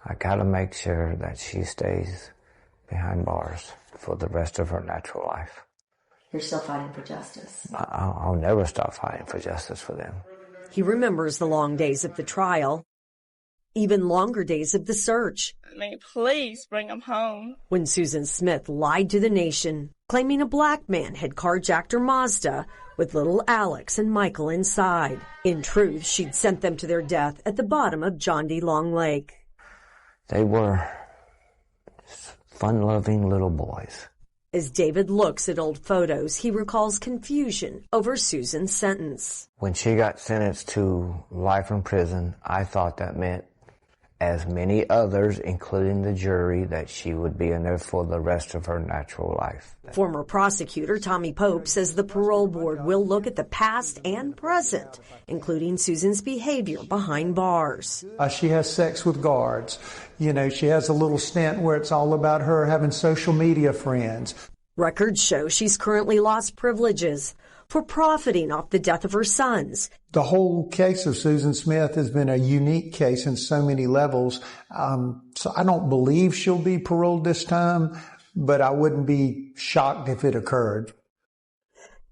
I gotta make sure that she stays behind bars for the rest of her natural life. You're still fighting for justice. I'll never stop fighting for justice for them. He remembers the long days of the trial, even longer days of the search. I mean, please bring them home. When Susan Smith lied to the nation, claiming a black man had carjacked her Mazda with little Alex and Michael inside. In truth, she'd sent them to their death at the bottom of John D. Long Lake. They were fun-loving little boys. As David looks at old photos, he recalls confusion over Susan's sentence. When she got sentenced to life in prison, I thought that meant, as many others, including the jury, that she would be in there for the rest of her natural life. Former prosecutor Tommy Pope says the parole board will look at the past and present, including Susan's behavior behind bars. She has sex with guards. You know, she has a little stint where it's all about her having social media friends. Records show she's currently lost privileges for profiting off the death of her sons. The whole case of Susan Smith has been a unique case in so many levels. So I don't believe she'll be paroled this time, but I wouldn't be shocked if it occurred.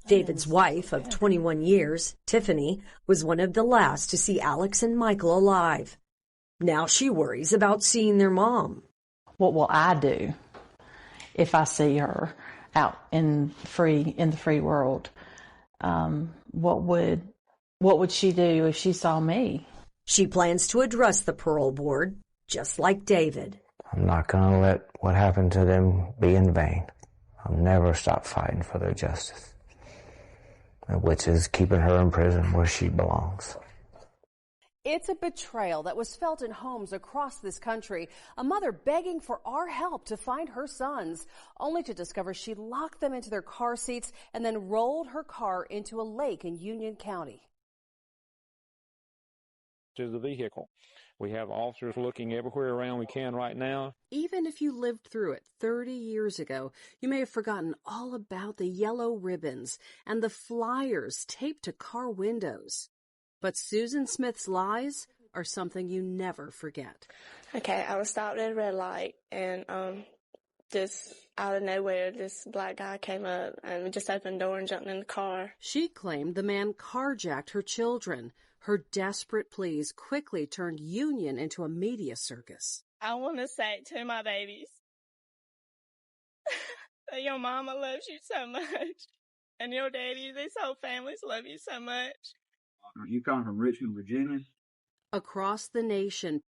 David's wife of 21 years, Tiffany, was one of the last to see Alex and Michael alive. Now she worries about seeing their mom. What will I do if I see her out in the free world? What would she do if she saw me? She plans to address the parole board, just like David. I'm not going to let what happened to them be in vain. I'll never stop fighting for their justice, which is keeping her in prison where she belongs. It's a betrayal that was felt in homes across this country. A mother begging for our help to find her sons, only to discover she locked them into their car seats and then rolled her car into a lake in Union County. To the vehicle. We have officers looking everywhere around we can right now. Even if you lived through it 30 years ago, you may have forgotten all about the yellow ribbons and the flyers taped to car windows. But Susan Smith's lies are something you never forget. Okay, I was stopped at a red light, and just out of nowhere, this black guy came up and just opened the door and jumped in the car. She claimed the man carjacked her children. Her desperate pleas quickly turned Union into a media circus. I want to say to my babies that your mama loves you so much, and your daddy, these whole families love you so much. You come from Richmond, Virginia? Across the nation,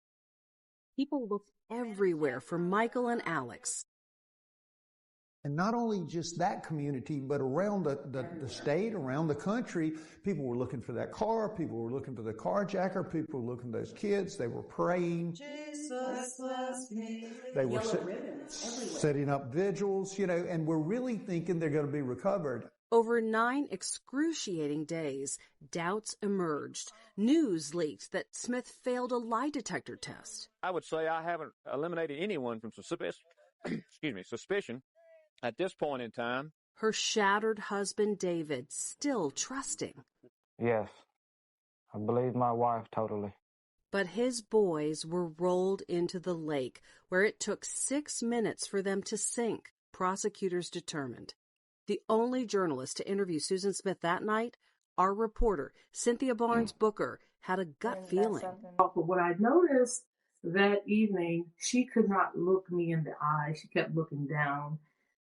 people looked everywhere for Michael and Alex. And not only just that community, but around the state, around the country, people were looking for that car, people were looking for the carjacker, people were looking for those kids, they were praying. Jesus loves me. They were setting up vigils, and we're really thinking they're going to be recovered. Over 9 excruciating days, doubts emerged. News leaked that Smith failed a lie detector test. I would say I haven't eliminated anyone from suspicion at this point in time. Her shattered husband, David, still trusting. Yes, I believe my wife totally. But his boys were rolled into the lake, where it took 6 minutes for them to sink, prosecutors determined. The only journalist to interview Susan Smith that night, our reporter, Cynthia Barnes-Booker, had a gut feeling. But what I noticed that evening, she could not look me in the eye. She kept looking down.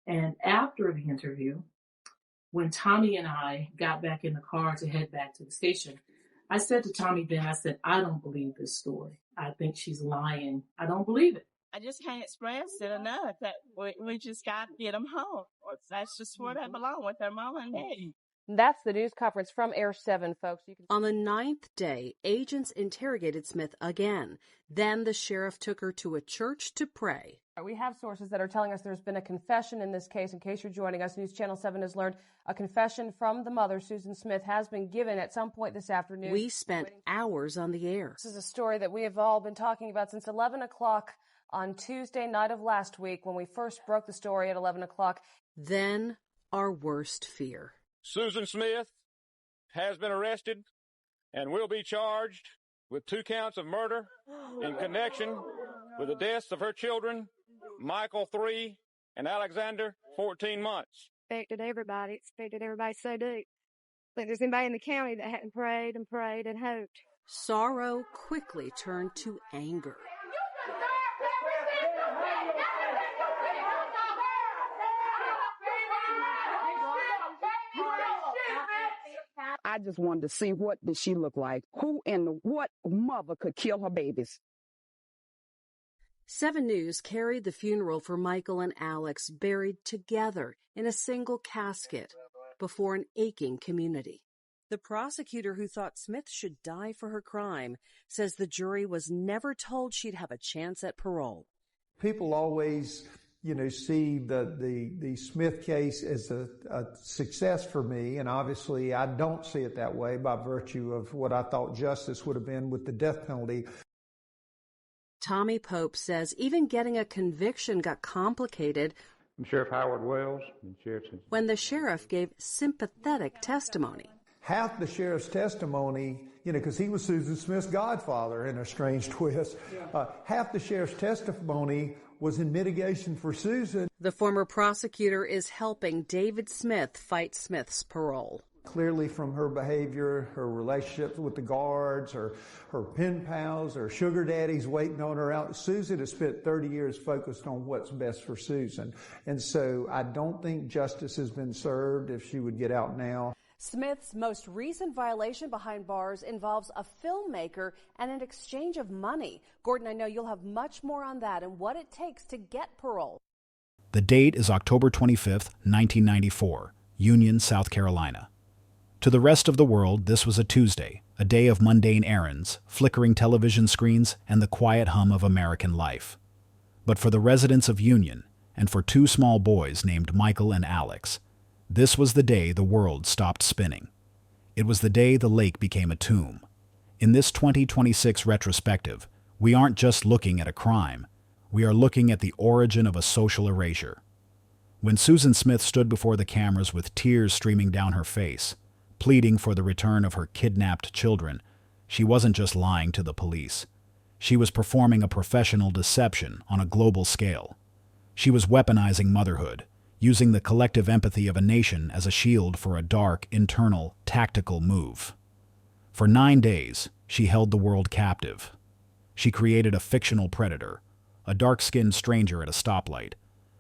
And after the interview, when Tommy and I got back in the car to head back to the station, I said to Tommy then, I said, I don't believe this story. I think she's lying. I don't believe it. I just can't express it enough that we just got to get them home. That's just where they belong, with their mama and daddy. That's the news conference from Air 7, folks. On the 9th day, agents interrogated Smith again. Then the sheriff took her to a church to pray. We have sources that are telling us there's been a confession in this case. In case you're joining us, News Channel 7 has learned a confession from the mother, Susan Smith, has been given at some point this afternoon. We spent hours on the air. This is a story that we have all been talking about since 11 o'clock on Tuesday night of last week when we first broke the story at 11 o'clock. Then our worst fear. Susan Smith has been arrested and will be charged with 2 counts of murder in connection with the deaths of her children, Michael 3 and Alexander 14 months. Expected everybody so deep. I think there's anybody in the county that hadn't prayed and prayed and hoped. Sorrow quickly turned to anger. I just wanted to see what did she look like. Who and what mother could kill her babies? 7 News carried the funeral for Michael and Alex buried together in a single casket before an aching community. The prosecutor who thought Smith should die for her crime says the jury was never told she'd have a chance at parole. People always, see the Smith case as a success for me, and obviously I don't see it that way by virtue of what I thought justice would have been with the death penalty. Tommy Pope says even getting a conviction got complicated Sheriff Howard Wells and when the sheriff gave sympathetic testimony. Half the sheriff's testimony, because he was Susan Smith's godfather in a strange twist, half the sheriff's testimony was in mitigation for Susan. The former prosecutor is helping David Smith fight Smith's parole. Clearly from her behavior, her relationships with the guards, her pen pals, her sugar daddies waiting on her out. Susan has spent 30 years focused on what's best for Susan. And so I don't think justice has been served if she would get out now. Smith's most recent violation behind bars involves a filmmaker and an exchange of money. Gordon, I know you'll have much more on that and what it takes to get parole. The date is October 25th, 1994, Union, South Carolina. To the rest of the world, this was a Tuesday, a day of mundane errands, flickering television screens, and the quiet hum of American life. But for the residents of Union, and for 2 small boys named Michael and Alex, this was the day the world stopped spinning. It was the day the lake became a tomb. In this 2026 retrospective, we aren't just looking at a crime, we are looking at the origin of a social erasure. When Susan Smith stood before the cameras with tears streaming down her face, pleading for the return of her kidnapped children, she wasn't just lying to the police. She was performing a professional deception on a global scale. She was weaponizing motherhood, using the collective empathy of a nation as a shield for a dark, internal, tactical move. For 9 days, she held the world captive. She created a fictional predator, a dark-skinned stranger at a stoplight,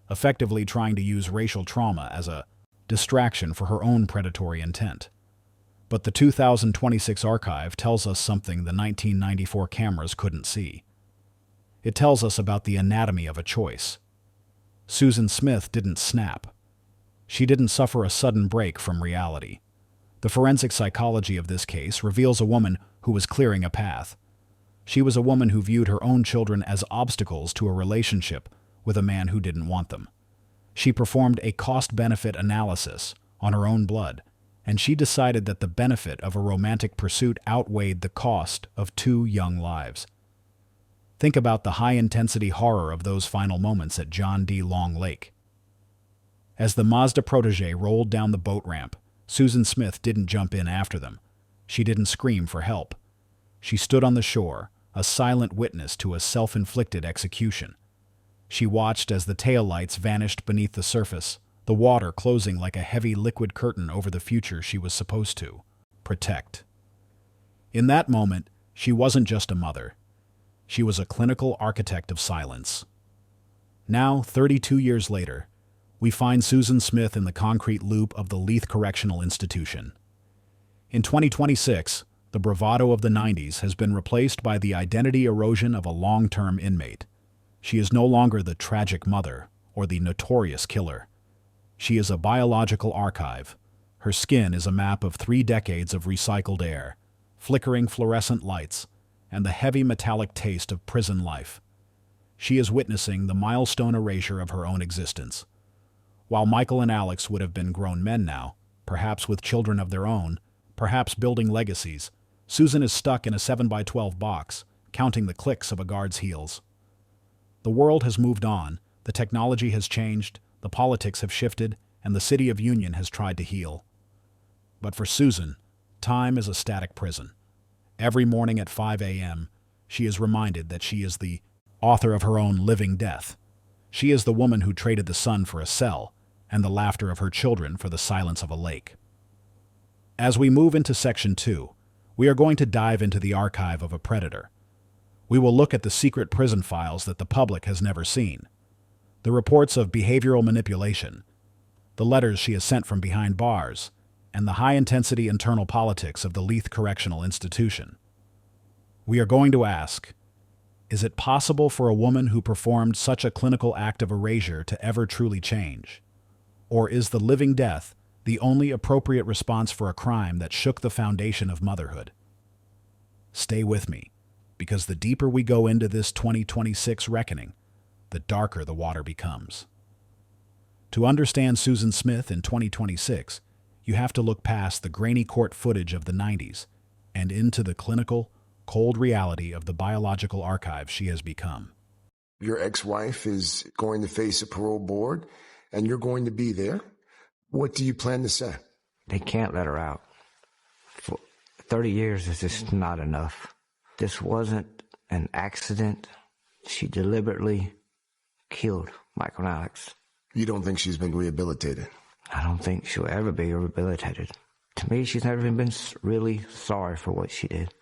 effectively trying to use racial trauma as a distraction for her own predatory intent. But the 2026 archive tells us something the 1994 cameras couldn't see. It tells us about the anatomy of a choice. Susan Smith didn't snap. She didn't suffer a sudden break from reality. The forensic psychology of this case reveals a woman who was clearing a path. She was a woman who viewed her own children as obstacles to a relationship with a man who didn't want them. She performed a cost-benefit analysis on her own blood, and she decided that the benefit of a romantic pursuit outweighed the cost of 2 young lives. Think about the high-intensity horror of those final moments at John D. Long Lake. As the Mazda protege rolled down the boat ramp, Susan Smith didn't jump in after them. She didn't scream for help. She stood on the shore, a silent witness to a self-inflicted execution. She watched as the taillights vanished beneath the surface, the water closing like a heavy liquid curtain over the future she was supposed to protect. In that moment, she wasn't just a mother. She was a clinical architect of silence. Now, 32 years later, we find Susan Smith in the concrete loop of the Leith Correctional Institution. In 2026, the bravado of the 90s has been replaced by the identity erosion of a long-term inmate. She is no longer the tragic mother or the notorious killer. She is a biological archive. Her skin is a map of 3 decades of recycled air, flickering fluorescent lights, and the heavy metallic taste of prison life. She is witnessing the milestone erasure of her own existence. While Michael and Alex would have been grown men now, perhaps with children of their own, perhaps building legacies, Susan is stuck in a 7x12 box, counting the clicks of a guard's heels. The world has moved on, the technology has changed, the politics have shifted, and the city of Union has tried to heal. But for Susan, time is a static prison. Every morning at 5 a.m., she is reminded that she is the author of her own Living Death. She is the woman who traded the sun for a cell and the laughter of her children for the silence of a lake. As we move into Section 2, we are going to dive into the archive of a predator. We will look at the secret prison files that the public has never seen, the reports of behavioral manipulation, the letters she has sent from behind bars, and the high-intensity internal politics of the Leith Correctional Institution. We are going to ask, is it possible for a woman who performed such a clinical act of erasure to ever truly change? Or is the living death the only appropriate response for a crime that shook the foundation of motherhood? Stay with me, because the deeper we go into this 2026 reckoning, the darker the water becomes. To understand Susan Smith in 2026, you have to look past the grainy court footage of the 90s and into the clinical, cold reality of the biological archive she has become. Your ex-wife is going to face a parole board, and you're going to be there. What do you plan to say? They can't let her out. For 30 years is just not enough. This wasn't an accident. She deliberately killed Michael and Alex. You don't think she's been rehabilitated? I don't think she'll ever be rehabilitated. To me, she's never even been really sorry for what she did.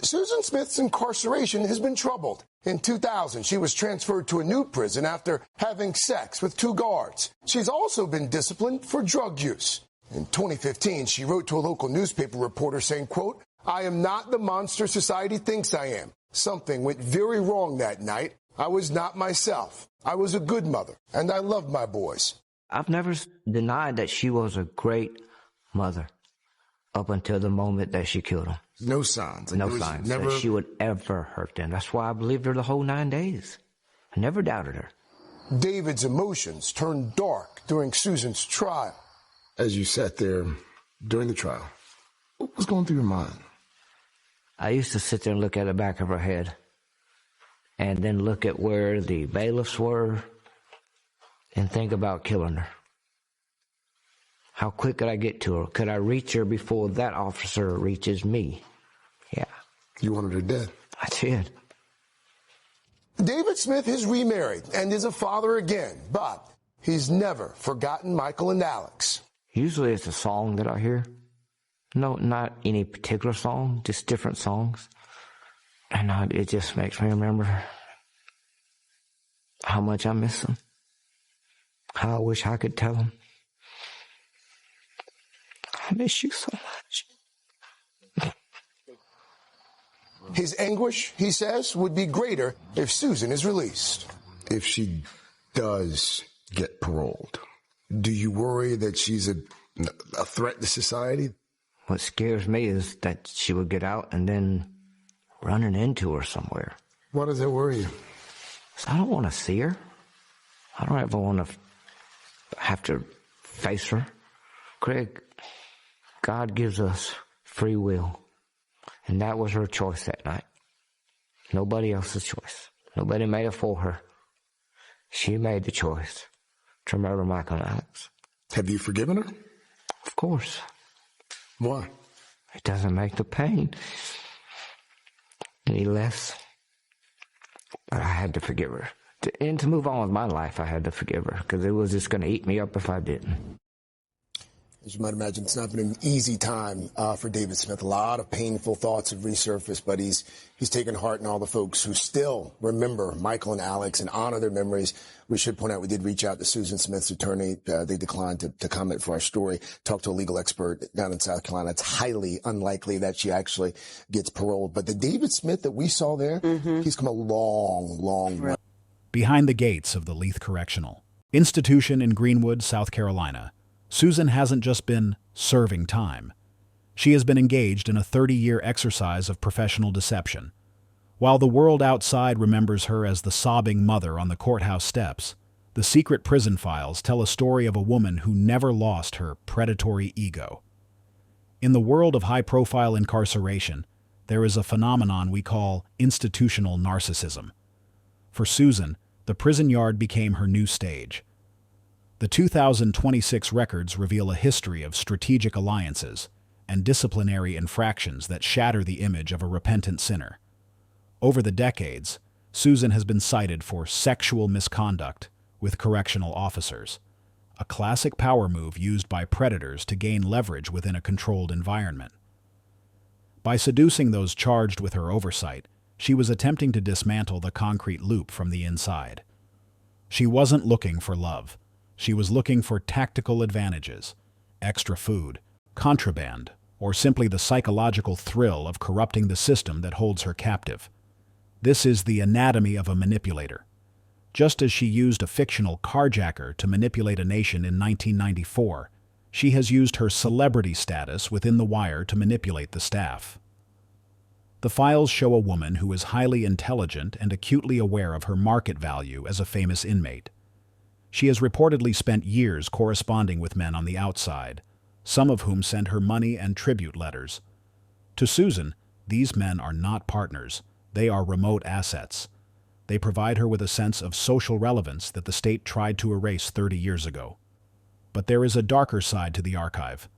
Susan Smith's incarceration has been troubled. In 2000, she was transferred to a new prison after having sex with 2 guards. She's also been disciplined for drug use. In 2015, she wrote to a local newspaper reporter saying, quote, "I am not the monster society thinks I am. Something went very wrong that night. I was not myself. I was a good mother, and I loved my boys." I've never denied that she was a great mother up until the moment that she killed him. No signs. No signs that she would ever hurt them. That's why I believed her the whole 9 days. I never doubted her. David's emotions turned dark during Susan's trial. As you sat there during the trial, what was going through your mind? I used to sit there and look at the back of her head and then look at where the bailiffs were and think about killing her. How quick could I get to her? Could I reach her before that officer reaches me? Yeah. You wanted her dead? I did. David Smith is remarried and is a father again, but he's never forgotten Michael and Alex. Usually it's a song that I hear. No, not any particular song, just different songs. And it just makes me remember how much I miss them. How I wish I could tell them, I miss you so much. His anguish, he says, would be greater if Susan is released. If she does get paroled, do you worry that she's a threat to society? What scares me is that she would get out and then running into her somewhere. Why does that worry you? I don't want to see her. I don't ever want to have to face her. Craig, God gives us free will. And that was her choice that night. Nobody else's choice. Nobody made it for her. She made the choice to murder Michael and Alex. Have you forgiven her? Of course. Why? It doesn't make the pain any less. But I had to forgive her. And to move on with my life, I had to forgive her because it was just going to eat me up if I didn't. As you might imagine, it's not been an easy time for David Smith. A lot of painful thoughts have resurfaced, but he's taken heart in all the folks who still remember Michael and Alex and honor their memories. We should point out we did reach out to Susan Smith's attorney. They declined to comment for our story. Talked to a legal expert down in South Carolina. It's highly unlikely that she actually gets paroled. But the David Smith that we saw there, he's come a long, long way. Behind the gates of the Leith Correctional Institution in Greenwood, South Carolina, Susan hasn't just been serving time. She has been engaged in a 30-year exercise of professional deception. While the world outside remembers her as the sobbing mother on the courthouse steps, the secret prison files tell a story of a woman who never lost her predatory ego. In the world of high-profile incarceration, there is a phenomenon we call institutional narcissism. For Susan, the prison yard became her new stage. The 2026 records reveal a history of strategic alliances and disciplinary infractions that shatter the image of a repentant sinner. Over the decades, Susan has been cited for sexual misconduct with correctional officers, a classic power move used by predators to gain leverage within a controlled environment. By seducing those charged with her oversight, she was attempting to dismantle the concrete loop from the inside. She wasn't looking for love. She was looking for tactical advantages, extra food, contraband, or simply the psychological thrill of corrupting the system that holds her captive. This is the anatomy of a manipulator. Just as she used a fictional carjacker to manipulate a nation in 1994, she has used her celebrity status within the wire to manipulate the staff. The files show a woman who is highly intelligent and acutely aware of her market value as a famous inmate. She has reportedly spent years corresponding with men on the outside, some of whom send her money and tribute letters. To Susan, these men are not partners. They are remote assets. They provide her with a sense of social relevance that the state tried to erase 30 years ago. But there is a darker side to the archive,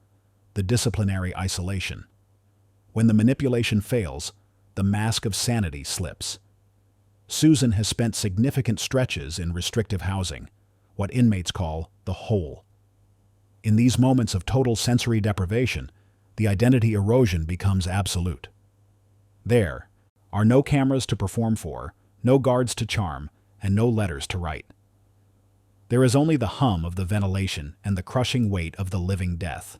the disciplinary isolation. When the manipulation fails, the mask of sanity slips. Susan has spent significant stretches in restrictive housing, what inmates call the hole. In these moments of total sensory deprivation, the identity erosion becomes absolute. There are no cameras to perform for, no guards to charm, and no letters to write. There is only the hum of the ventilation and the crushing weight of the living death.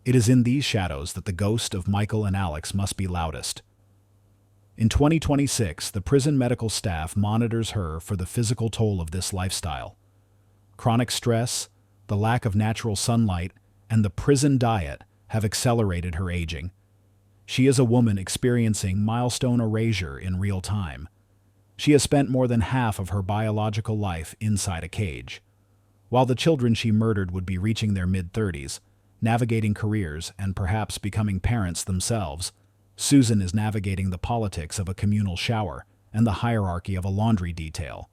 It is in these shadows that the ghost of Michael and Alex must be loudest. In 2026, the prison medical staff monitors her for the physical toll of this lifestyle. Chronic stress, the lack of natural sunlight, and the prison diet have accelerated her aging. She is a woman experiencing milestone erasure in real time. She has spent more than half of her biological life inside a cage. While the children she murdered would be reaching their mid-30s, navigating careers and perhaps becoming parents themselves, Susan is navigating the politics of a communal shower and the hierarchy of a laundry detail.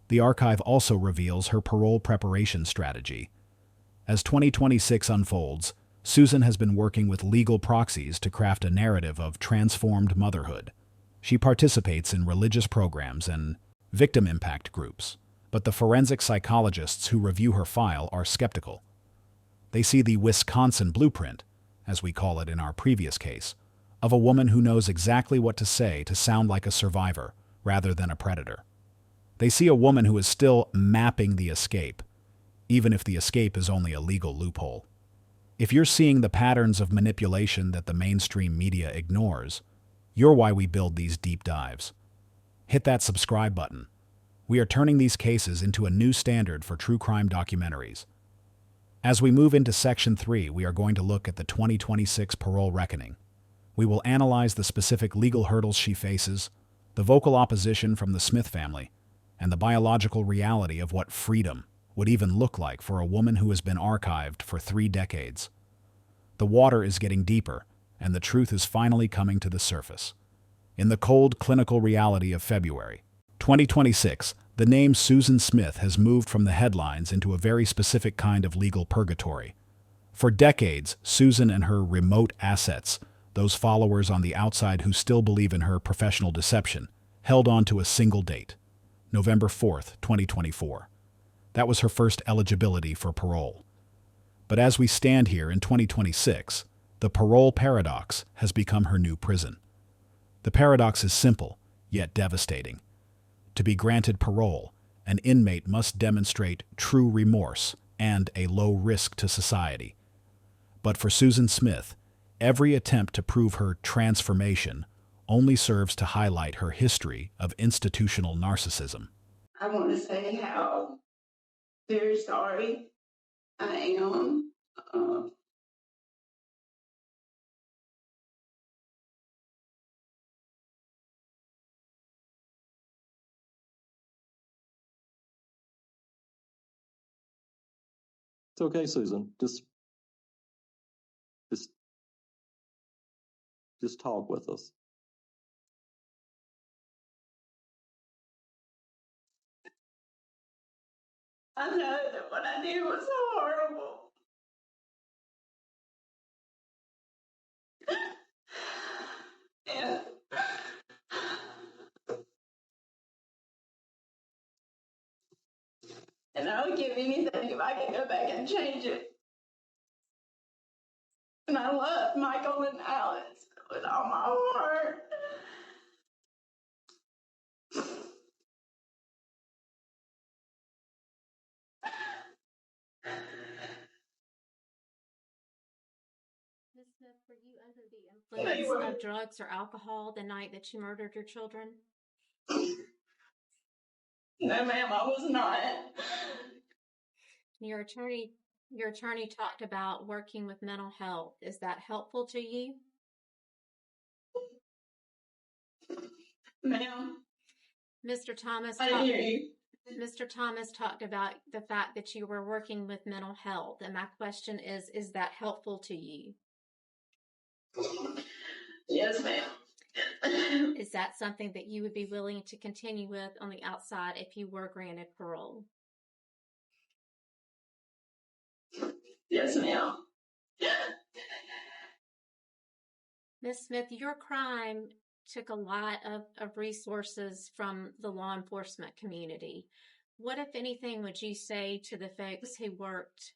The archive also reveals her parole preparation strategy. As 2026 unfolds, Susan has been working with legal proxies to craft a narrative of transformed motherhood. She participates in religious programs and victim impact groups, but the forensic psychologists who review her file are skeptical. They see the Wisconsin blueprint, as we call it in our previous case, of a woman who knows exactly what to say to sound like a survivor rather than a predator. They see a woman who is still mapping the escape, even if the escape is only a legal loophole. If you're seeing the patterns of manipulation that the mainstream media ignores, you're why we build these deep dives. Hit that subscribe button. We are turning these cases into a new standard for true crime documentaries. As we move into Section 3, we are going to look at the 2026 parole reckoning. We will analyze the specific legal hurdles she faces, the vocal opposition from the Smith family, and the biological reality of what freedom would even look like for a woman who has been archived for 3 decades. The water is getting deeper, and the truth is finally coming to the surface. In the cold, clinical reality of February 2026, the name Susan Smith has moved from the headlines into a very specific kind of legal purgatory. For decades, Susan and her remote assets, those followers on the outside who still believe in her professional deception, held on to a single date, November 4th, 2024. That was her first eligibility for parole. But as we stand here in 2026, the parole paradox has become her new prison. The paradox is simple, yet devastating. To be granted parole, an inmate must demonstrate true remorse and a low risk to society. But for Susan Smith, every attempt to prove her transformation only serves to highlight her history of institutional narcissism. I want to say how very sorry I am. It's okay, Susan. Just talk with us. I know that what I did was horrible. And And I would give anything if I could go back and change it. And I love Michael and Alex with all my heart. Ms. Smith, were you under the influence of drugs or alcohol the night that you murdered your children? No, ma'am, I was not. Your attorney talked about working with mental health. Is that helpful to you? Ma'am. Mr. Thomas, I hear you. Mr. Thomas talked about the fact that you were working with mental health. And my question is that helpful to you? Yes, ma'am. Is that something that you would be willing to continue with on the outside if you were granted parole? Yes, ma'am. Ms. Smith, your crime took a lot of resources from the law enforcement community. What, if anything, would you say to the folks who worked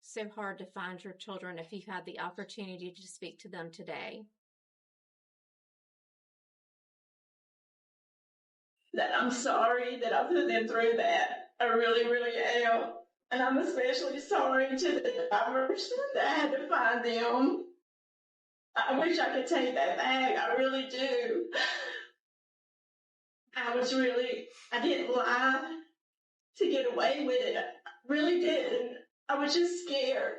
so hard to find your children if you had the opportunity to speak to them today? That I'm sorry that I put them through that. I really, really am. And I'm especially sorry to the drivers that I had to find them. I wish I could take that back. I really do. I didn't lie to get away with it. I really didn't. I was just scared.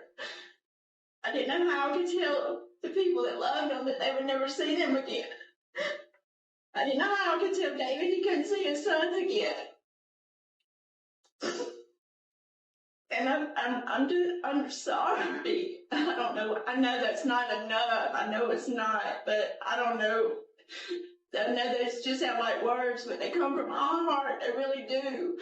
I didn't know how I could tell the people that loved them that they would never see them again. I didn't know how I could tell David he couldn't see his sons again. And I'm sorry. I don't know. I know that's not enough. I know it's not, but I don't know. I know that's just sound like words, but they come from my heart. They really do.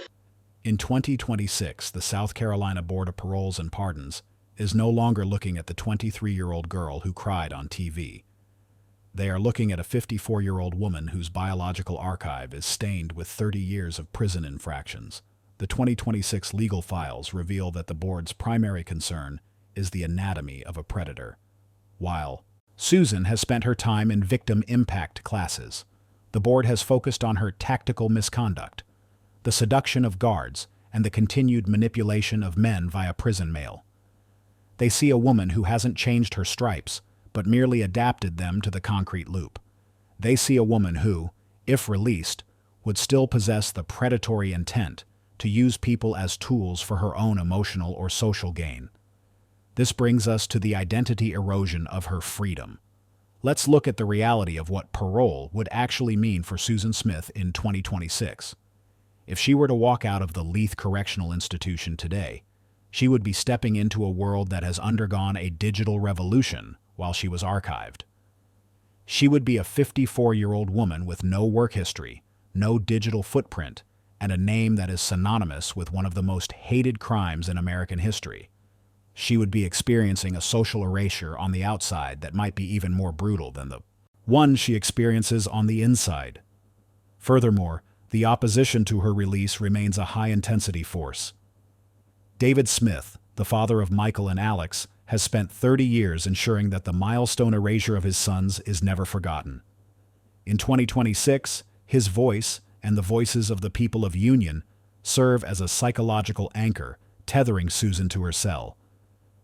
In 2026, the South Carolina Board of Paroles and Pardons is no longer looking at the 23-year-old girl who cried on TV. They are looking at a 54-year-old woman whose biological archive is stained with 30 years of prison infractions. The 2026 legal files reveal that the board's primary concern is the anatomy of a predator, while Susan has spent her time in victim impact classes. The board has focused on her tactical misconduct, the seduction of guards, and the continued manipulation of men via prison mail. They see a woman who hasn't changed her stripes, but merely adapted them to the concrete loop. They see a woman who, if released, would still possess the predatory intent to use people as tools for her own emotional or social gain. This brings us to the identity erosion of her freedom. Let's look at the reality of what parole would actually mean for Susan Smith in 2026. If she were to walk out of the Leith Correctional Institution today, she would be stepping into a world that has undergone a digital revolution while she was archived. She would be a 54-year-old woman with no work history, no digital footprint, and a name that is synonymous with one of the most hated crimes in American history. She would be experiencing a social erasure on the outside that might be even more brutal than the one she experiences on the inside. Furthermore, the opposition to her release remains a high-intensity force. David Smith, the father of Michael and Alex, has spent 30 years ensuring that the milestone erasure of his sons is never forgotten. In 2026, his voice and the voices of the people of Union serve as a psychological anchor, tethering Susan to her cell.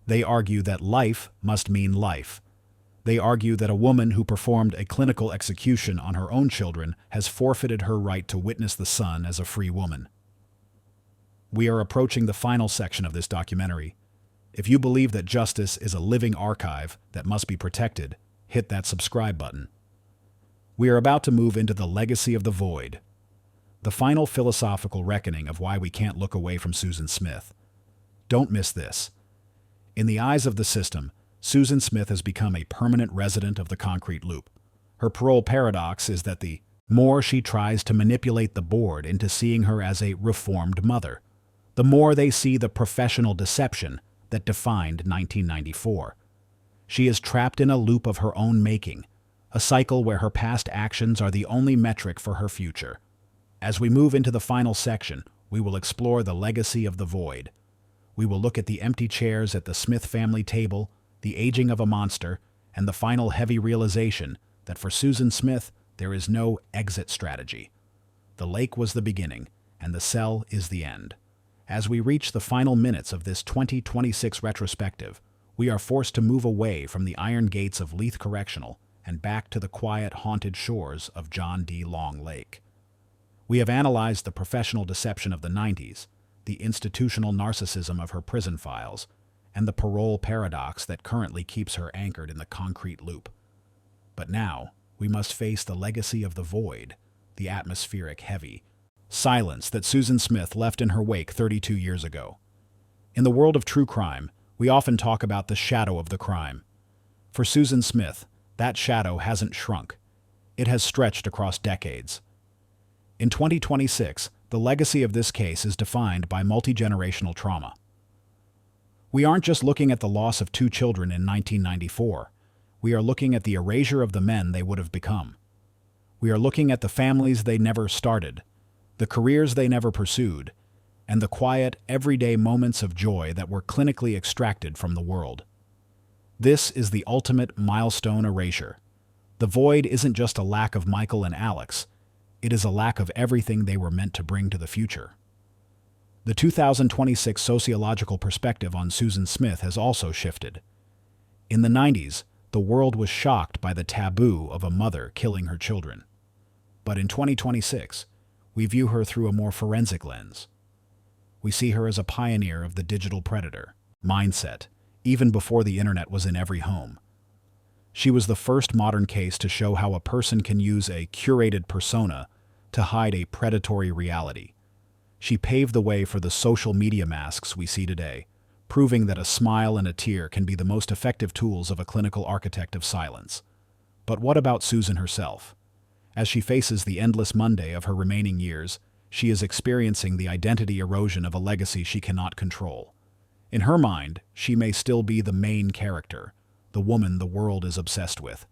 They argue that life must mean life. They argue that a woman who performed a clinical execution on her own children has forfeited her right to witness the sun as a free woman. We are approaching the final section of this documentary. If you believe that justice is a living archive that must be protected, hit that subscribe button. We are about to move into the legacy of the void, the final philosophical reckoning of why we can't look away from Susan Smith. Don't miss this. In the eyes of the system, Susan Smith has become a permanent resident of the concrete loop. Her parole paradox is that the more she tries to manipulate the board into seeing her as a reformed mother, the more they see the professional deception that defined 1994. She is trapped in a loop of her own making, a cycle where her past actions are the only metric for her future. As we move into the final section, we will explore the legacy of the void. We will look at the empty chairs at the Smith family table, the aging of a monster, and the final heavy realization that for Susan Smith, there is no exit strategy. The lake was the beginning, and the cell is the end. As we reach the final minutes of this 2026 retrospective, we are forced to move away from the iron gates of Leith Correctional and back to the quiet, haunted shores of John D. Long Lake. We have analyzed the professional deception of the 90s, the institutional narcissism of her prison files, and the parole paradox that currently keeps her anchored in the concrete loop. But now, we must face the legacy of the void, the atmospheric heavy silence that Susan Smith left in her wake 32 years ago. In the world of true crime, we often talk about the shadow of the crime. For Susan Smith, that shadow hasn't shrunk. It has stretched across decades. In 2026, the legacy of this case is defined by multi-generational trauma. We aren't just looking at the loss of 2 children in 1994. We are looking at the erasure of the men they would have become. We are looking at the families they never started, the careers they never pursued, and the quiet, everyday moments of joy that were clinically extracted from the world. This is the ultimate milestone erasure. The void isn't just a lack of Michael and Alex. It is a lack of everything they were meant to bring to the future. The 2026 sociological perspective on Susan Smith has also shifted. In the 90s, the world was shocked by the taboo of a mother killing her children. But in 2026, we view her through a more forensic lens. We see her as a pioneer of the digital predator mindset, even before the internet was in every home. She was the first modern case to show how a person can use a curated persona to hide a predatory reality. She paved the way for the social media masks we see today, proving that a smile and a tear can be the most effective tools of a clinical architect of silence. But what about Susan herself? As she faces the endless Monday of her remaining years, she is experiencing the identity erosion of a legacy she cannot control. In her mind, she may still be the main character, the woman the world is obsessed with.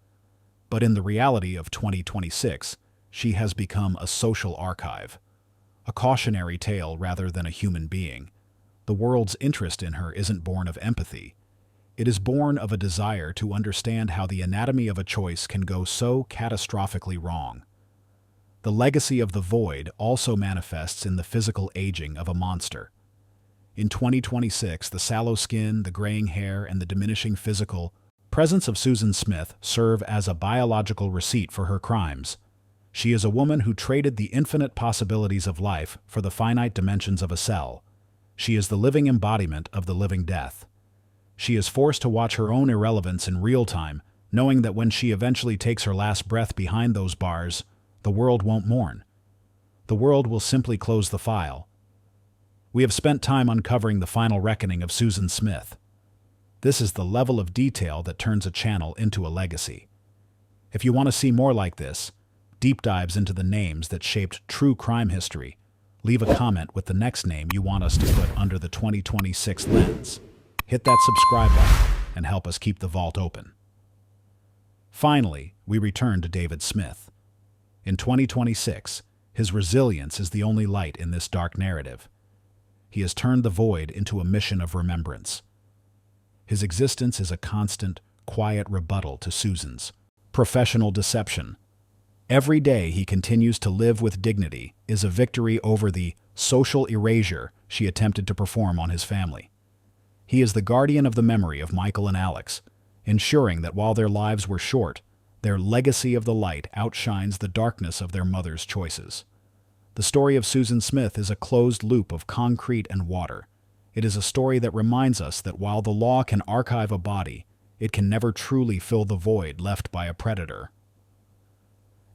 But in the reality of 2026, she has become a social archive, a cautionary tale rather than a human being. The world's interest in her isn't born of empathy. It is born of a desire to understand how the anatomy of a choice can go so catastrophically wrong. The legacy of the void also manifests in the physical aging of a monster. In 2026, the sallow skin, the graying hair, and the diminishing physical presence of Susan Smith serve as a biological receipt for her crimes. She is a woman who traded the infinite possibilities of life for the finite dimensions of a cell. She is the living embodiment of the living death. She is forced to watch her own irrelevance in real time, knowing that when she eventually takes her last breath behind those bars, the world won't mourn. The world will simply close the file. We have spent time uncovering the final reckoning of Susan Smith. This is the level of detail that turns a channel into a legacy. If you want to see more like this, deep dives into the names that shaped true crime history, leave a comment with the next name you want us to put under the 2026 lens. Hit that subscribe button and help us keep the vault open. Finally, we return to David Smith. In 2026, his resilience is the only light in this dark narrative. He has turned the void into a mission of remembrance. His existence is a constant, quiet rebuttal to Susan's professional deception. Every day he continues to live with dignity is a victory over the social erasure she attempted to perform on his family. He is the guardian of the memory of Michael and Alex, ensuring that while their lives were short, their legacy of the light outshines the darkness of their mother's choices. The story of Susan Smith is a closed loop of concrete and water. It is a story that reminds us that while the law can archive a body, it can never truly fill the void left by a predator.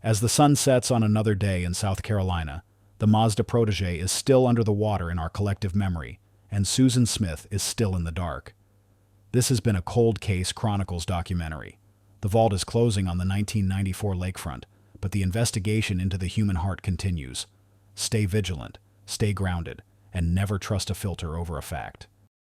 As the sun sets on another day in South Carolina, the Mazda protege is still under the water in our collective memory, and Susan Smith is still in the dark. This has been a Cold Case Chronicles documentary. The vault is closing on the 1994 lakefront, but the investigation into the human heart continues. Stay vigilant, stay grounded, and never trust a filter over a fact.